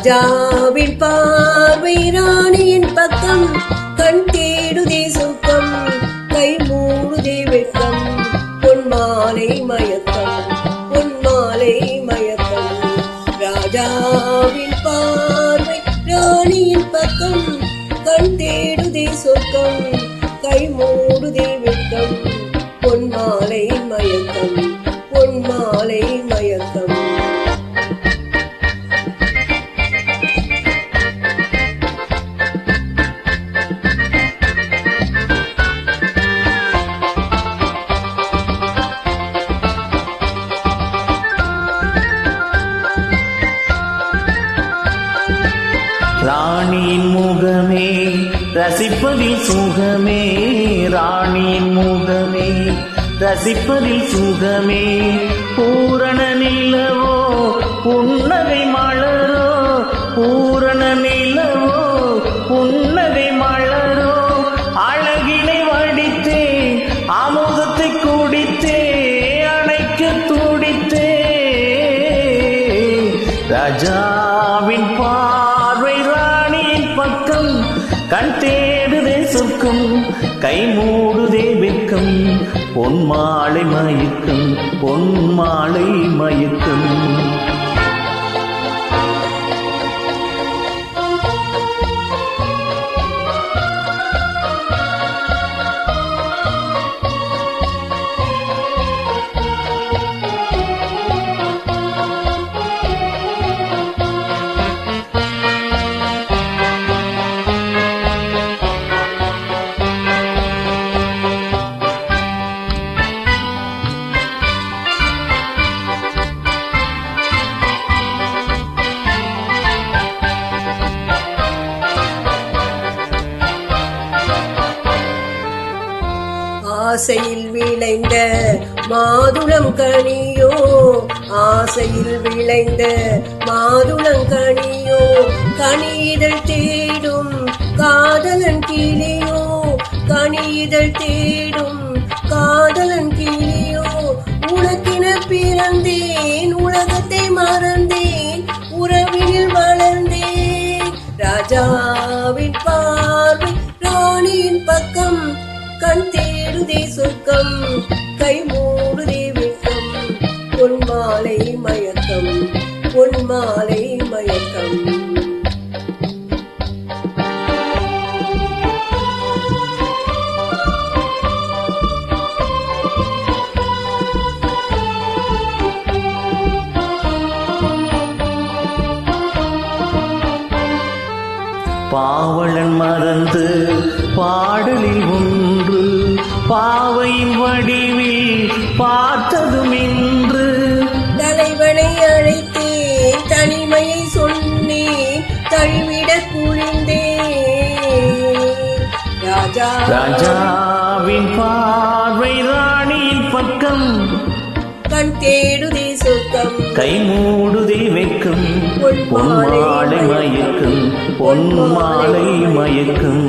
ராஜாவின் பார்வை ராணியின் பக்கம், கண் தேடுதே சுக்கம், கை மூடுதே வெட்கம், பொன்மாலை மயக்கம், பொன்மாலை மயக்கம். ராஜாவின் பார்வை ராணியின் பக்கம், கண் தேடுதே சொர்க்கம், கை மூடுதே வெட்கம், பொன்மாலை மயக்கம், பொன்மாலை மயக்கம். ராணியின் முகமே ரசிப்பதில் சுகமே, ராணியின் முகமே ரசிப்பதில் சுகமே, பூரண நிலவோ புன்னகை மலரோ, பூரண நிலவோ புன்னகை மலரோ, அழகினை வடித்தே அமுதத்தை குடித்தே அணைக்க துடித்தே. ராஜாவின் பார்வை ராணியின் பக்கம், கண் தேடுதே சொர்க்கம், கை மூடுதே வெட்கம், பொன்மாலை மயக்கம், பொன்மாலை மயக்கம். ஆசையில் விளைந்த மாதுளம் கனியோ, ஆசையில் விளைந்த மாதுளம் கனியோ, கனிதழ் தேடும் காதலன் கிளியோ, கனிதழ் தேடும் காதலன் கிளியோ. உனக்கென பிறந்தேன், உலகத்தை மறந்தேன், உறவினில் வளர்ந்தேன். ராஜாவின் பார்வை ராணியின் பக்கம், கண் தேடுதே சொர்க்கம், கை மூடுதே வெட்கம், பொன்மாலை மயக்கம், பொன்மாலை மயக்கம். பாவலன் மறந்து பாடலில் ஒன்று, பாவையின் வடிவில் பார்த்ததும் இன்று. தலைவனை அழைத்தேன், தனிமையை சொன்னேன், தழுவிட குளிர்ந்தேன். ராஜாவின் பார்வை ராணியின் பக்கம், கண் தேடுதே சொர்க்கம், கை மூடுதே வெட்கம், பொன்மாலை மயக்கம், பொன்மாலை மயக்கம்.